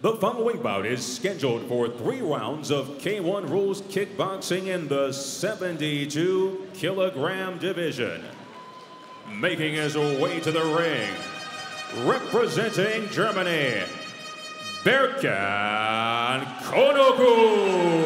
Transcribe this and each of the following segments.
The following bout is scheduled for 3 rounds of K1 rules kickboxing in the 72-kilogram division. Making his way to the ring, representing Germany, Berkan Konugkus.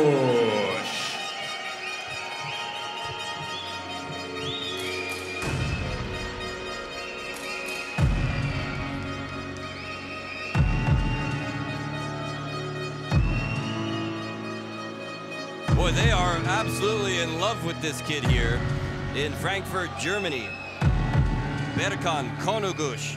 Boy, they are absolutely in love with this kid here in Frankfurt, Germany. Berkan Konugkus.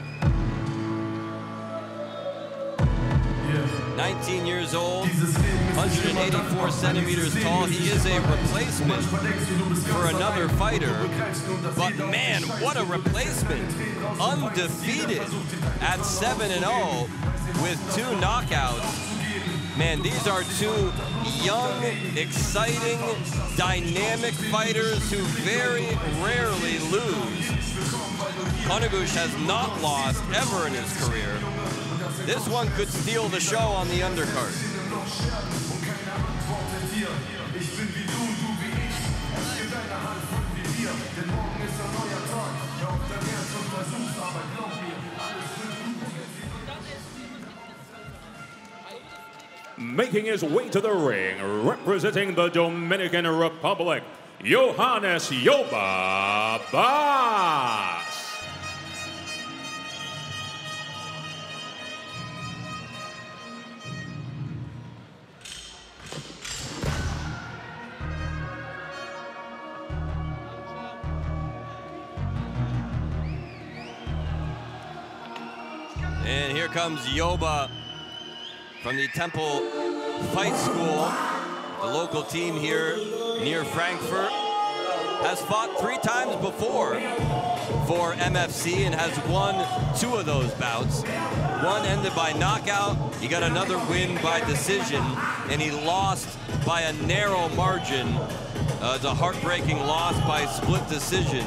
19 years old, 184 centimeters tall. He is a replacement for another fighter, but man, what a replacement. Undefeated at 7-0 with 2 knockouts. Man, these are 2 young, exciting, dynamic fighters who very rarely lose. Konugkus has not lost ever in his career. This one could steal the show on the undercard. Making his way to the ring, representing the Dominican Republic, Johannes Baas. And here comes Yoba from the Temple Fight School, the local team here near Frankfurt. Has fought 3 times before for MFC and has won 2 of those bouts. One ended by knockout, he got another win by decision, and he lost by a narrow margin. It's a heartbreaking loss by split decision.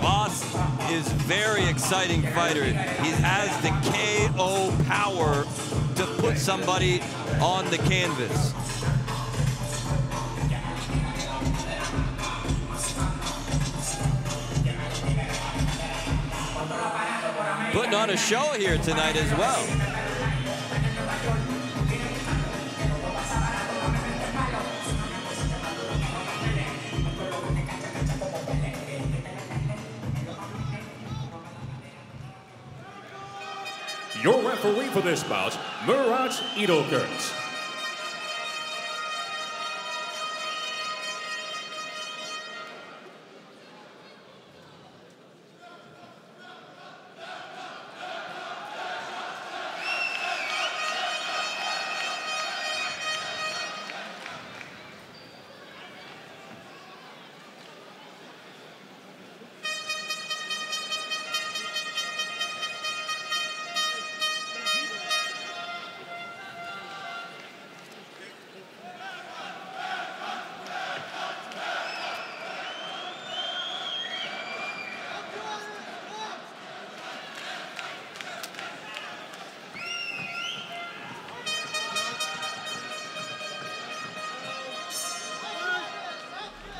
Baas is very exciting fighter. He has the KO power to put somebody on the canvas. Putting on a show here tonight as well. Your referee for this bout, Murat Idilkurt.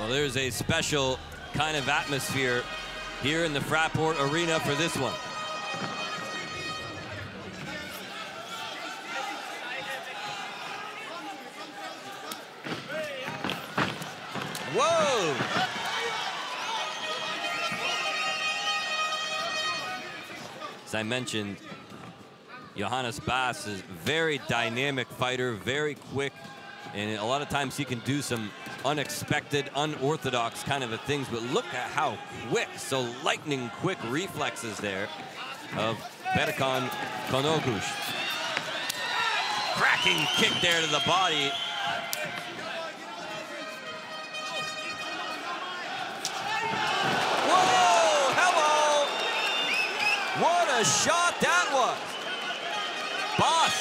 Well, there's a special kind of atmosphere here in the Fraport Arena for this one. Whoa! As I mentioned, Johannes Baas is a very dynamic fighter, very quick, and a lot of times he can do some unexpected, unorthodox kind of things, but look at how quick, so lightning quick reflexes there of Berkan Konugkus. Cracking kick there to the body. Whoa, hello! What a shot that was. Baas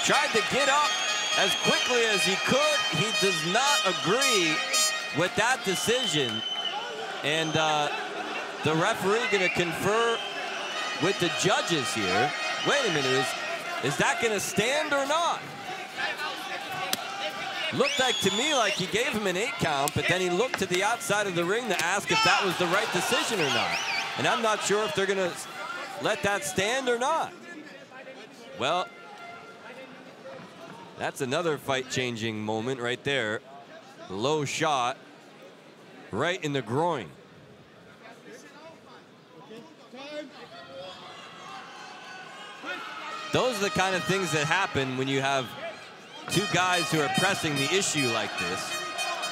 tried to get up as quickly as he could. He does not agree with that decision. And the referee gonna confer with the judges here. Wait a minute, Is that going to stand or not? Looked like to me like he gave him an 8 count, but then he looked to the outside of the ring to ask if that was the right decision or not. And I'm not sure if they're going to let that stand or not. Well, that's another fight-changing moment right there. Low shot right in the groin. Those are the kind of things that happen when you have two guys who are pressing the issue like this,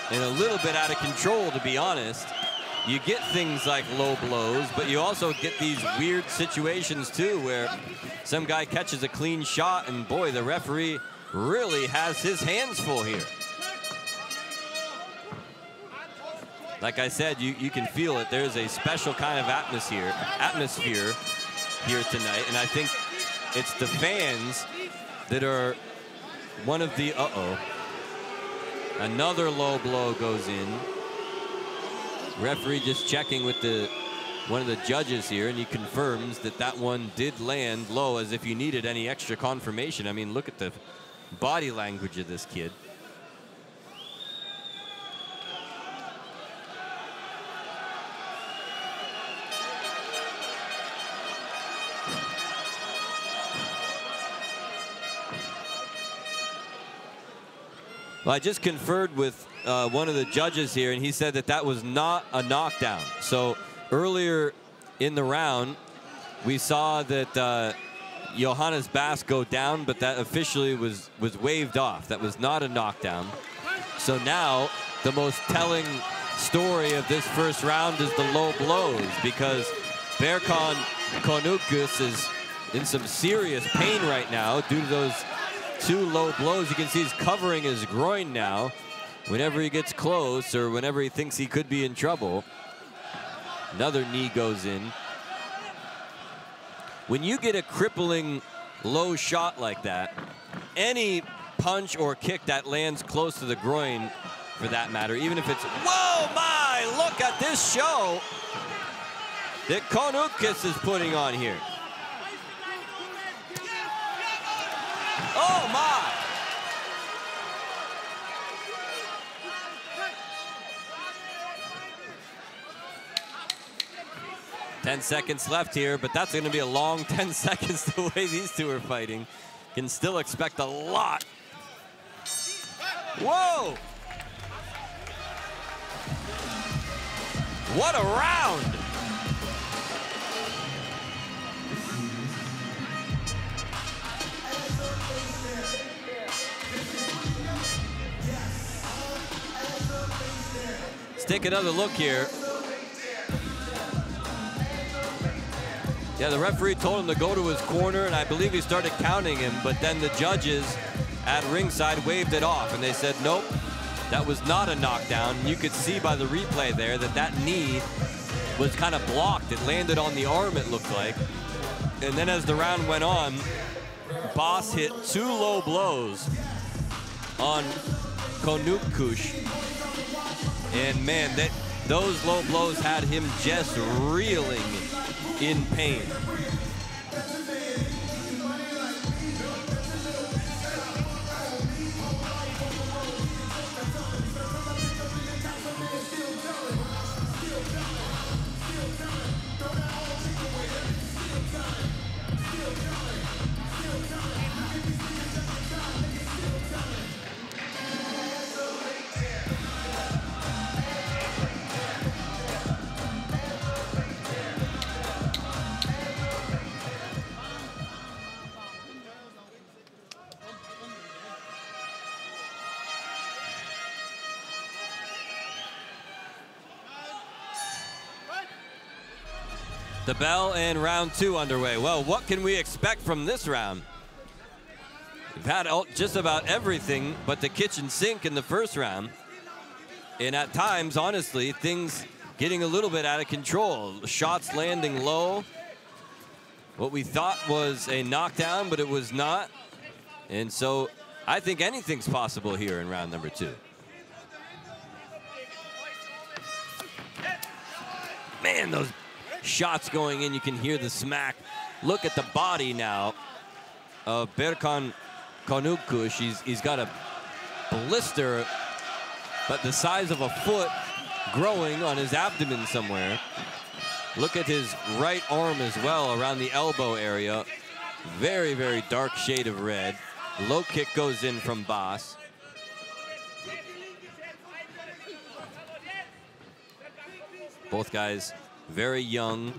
and a little bit out of control, to be honest. You get things like low blows, but you also get these weird situations too where some guy catches a clean shot and boy, the referee really has his hands full here. Like I said, you can feel it. There's a special kind of atmosphere here tonight, and I think it's the fans that are one of the, another low blow goes in. Referee just checking with one of the judges here, and he confirms that that one did land low, as if you needed any extra confirmation. I mean, look at the body language of this kid. Well, I just conferred with one of the judges here, and he said that that was not a knockdown. So earlier in the round, we saw that Johannes Baas go down, but that officially was waved off. That was not a knockdown. So now the most telling story of this first round is the low blows, because Berkan Konugkus is in some serious pain right now due to those 2 low blows. You can see he's covering his groin now. Whenever he gets close or whenever he thinks he could be in trouble, another knee goes in. When you get a crippling low shot like that, any punch or kick that lands close to the groin, for that matter, even if it's, whoa, my, look at this show that Konugkus is putting on here. Oh, my. Ten seconds left here, but that's going to be a long 10 seconds the way these two are fighting. Can still expect a lot. Whoa! What a round! Let's take another look here. Yeah, the referee told him to go to his corner, and I believe he started counting him, but then the judges at ringside waved it off, and they said, nope, that was not a knockdown. You could see by the replay there that that knee was kind of blocked. It landed on the arm, it looked like. And then as the round went on, Baas hit 2 low blows on Konugkus. And man, those low blows had him just reeling in pain. The bell and round 2 underway. Well, what can we expect from this round? We've had just about everything but the kitchen sink in the first round. And at times, honestly, things getting a little bit out of control. Shots landing low. What we thought was a knockdown, but it was not. And so I think anything's possible here in round number 2. Man, those shots going in, you can hear the smack. Look at the body now of Berkan Konugkus. He's got a blister, but the size of a foot, growing on his abdomen somewhere. Look at his right arm as well, around the elbow area. Very, very dark shade of red. Low kick goes in from Baas. Both guys very young,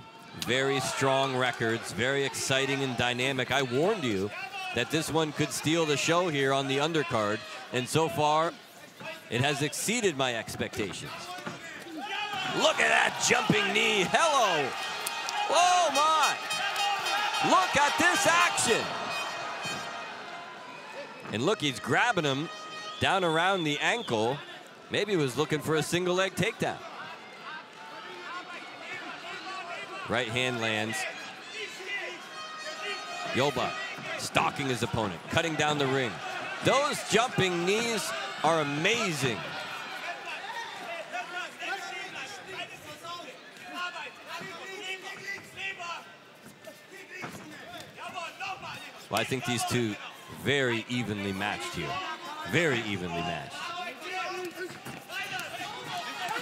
very strong records, very exciting and dynamic. I warned you that this one could steal the show here on the undercard, and so far it has exceeded my expectations. Look at that jumping knee. Hello. Oh my. Look at this action. And look, he's grabbing him down around the ankle. Maybe he was looking for a single leg takedown. Right hand lands. Yoba stalking his opponent, cutting down the ring. Those jumping knees are amazing. Well, I think these two very evenly matched here. Very evenly matched.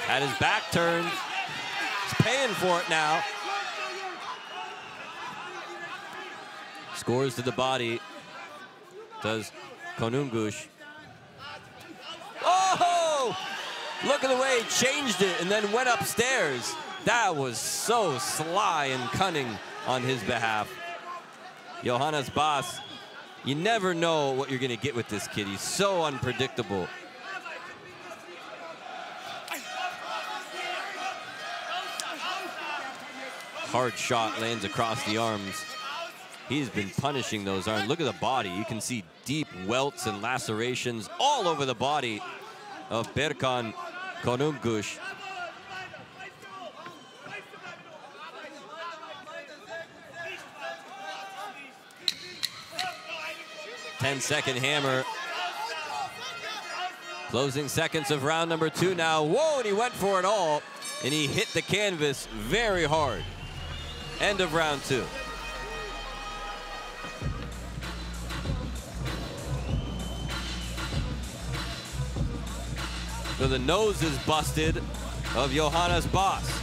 Had his back turned. He's paying for it now. Scores to the body. Does Konugkus. Oh! Look at the way he changed it and then went upstairs. That was so sly and cunning on his behalf. Johannes Baas, you never know what you're going to get with this kid. He's so unpredictable. Hard shot lands across the arms. He's been punishing those arms. Look at the body. You can see deep welts and lacerations all over the body of Berkan Konugkus. Ten-second hammer. Closing seconds of round number 2 now. Whoa, and he went for it all, and he hit the canvas very hard. End of round 2. So the nose is busted of Johannes Baas.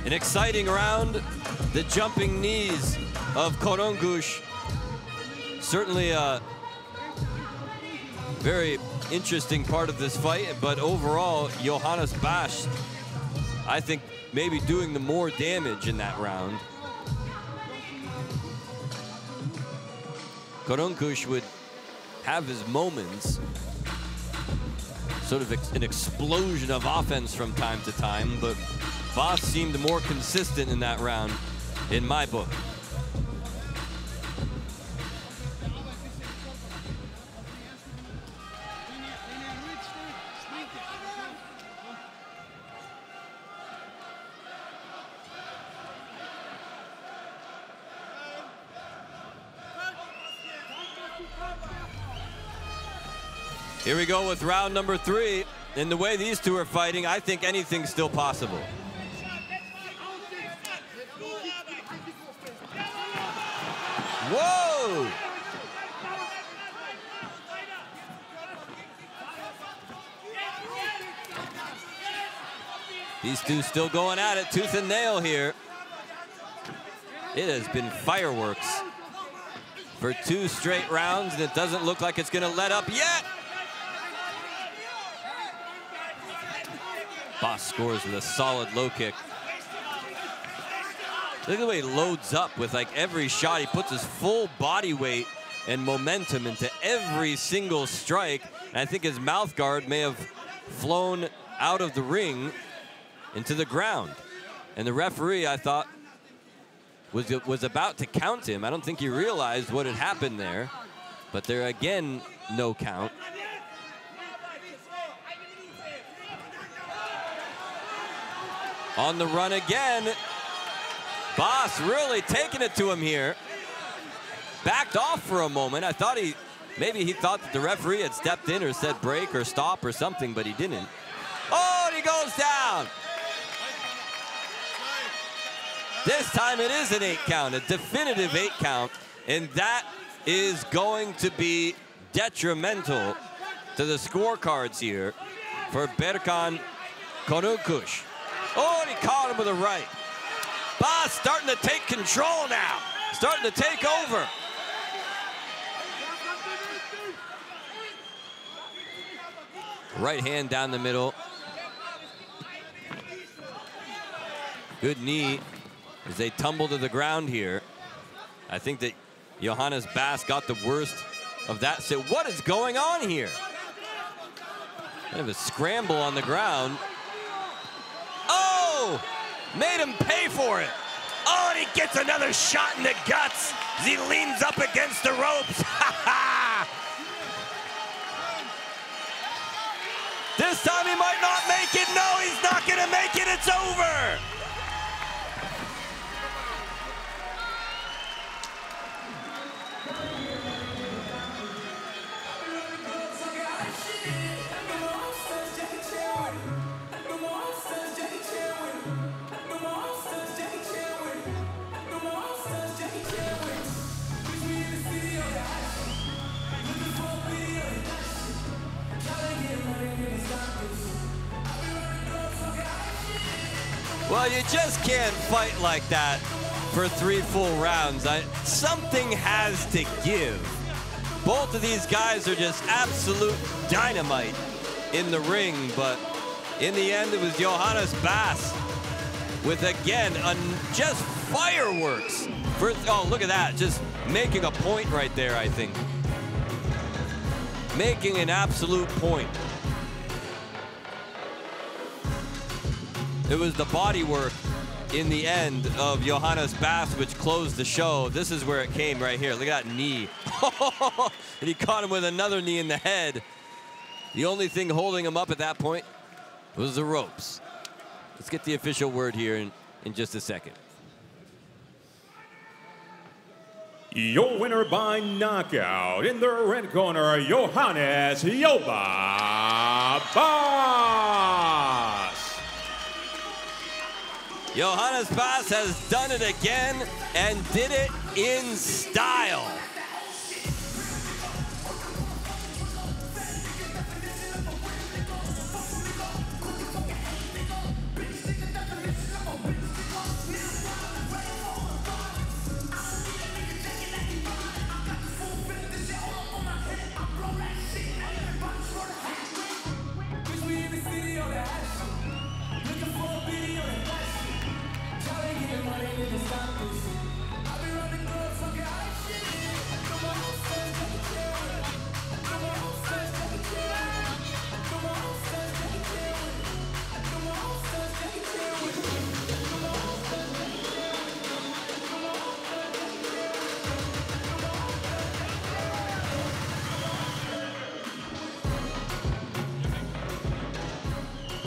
An exciting round. The jumping knees of Konugkus. Certainly a very interesting part of this fight, but overall, Johannes Baas, I think, maybe doing the more damage in that round. Konugkus would have his moments, sort of an explosion of offense from time to time, but Baas seemed more consistent in that round, in my book. Here we go with round number 3. And the way these two are fighting, I think anything's still possible. Whoa! These two still going at it, tooth and nail here. It has been fireworks for 2 straight rounds, and it doesn't look like it's going to let up yet. Baas scores with a solid low kick. Look at the way he loads up with like every shot. He puts his full body weight and momentum into every single strike. And I think his mouth guard may have flown out of the ring into the ground. And the referee, I thought, was about to count him. I don't think he realized what had happened there. But there again, no count. On the run again. Baas really taking it to him here. backed off for a moment. I thought maybe he thought that the referee had stepped in or said break or stop or something, but he didn't. Oh, and he goes down. This time it is an 8 count, a definitive 8 count, and that is going to be detrimental to the scorecards here for Berkan Konugkus. Oh, and he caught him with a right. Baas starting to take control now, starting to take over. Right hand down the middle. Good knee as they tumble to the ground here. I think that Johannes Baas got the worst of that. So what is going on here? Kind of a scramble on the ground. Oh! Made him pay for it. Oh, and he gets another shot in the guts as he leans up against the ropes. This time he might not make it. No, he's not gonna make it. It's over. Well, you just can't fight like that for 3 full rounds. Something has to give. Both of these guys are just absolute dynamite in the ring, but in the end, it was Johannes Baas with, again, just fireworks. Oh, look at that, just making a point right there, I think. Making an absolute point. It was the body work in the end of Johannes Baas which closed the show. This is where it came right here. Look at that knee. And he caught him with another knee in the head. The only thing holding him up at that point was the ropes. Let's get the official word here in just a second. Your winner by knockout in the red corner, Johannes Baas. Johannes Baas has done it again and did it in style.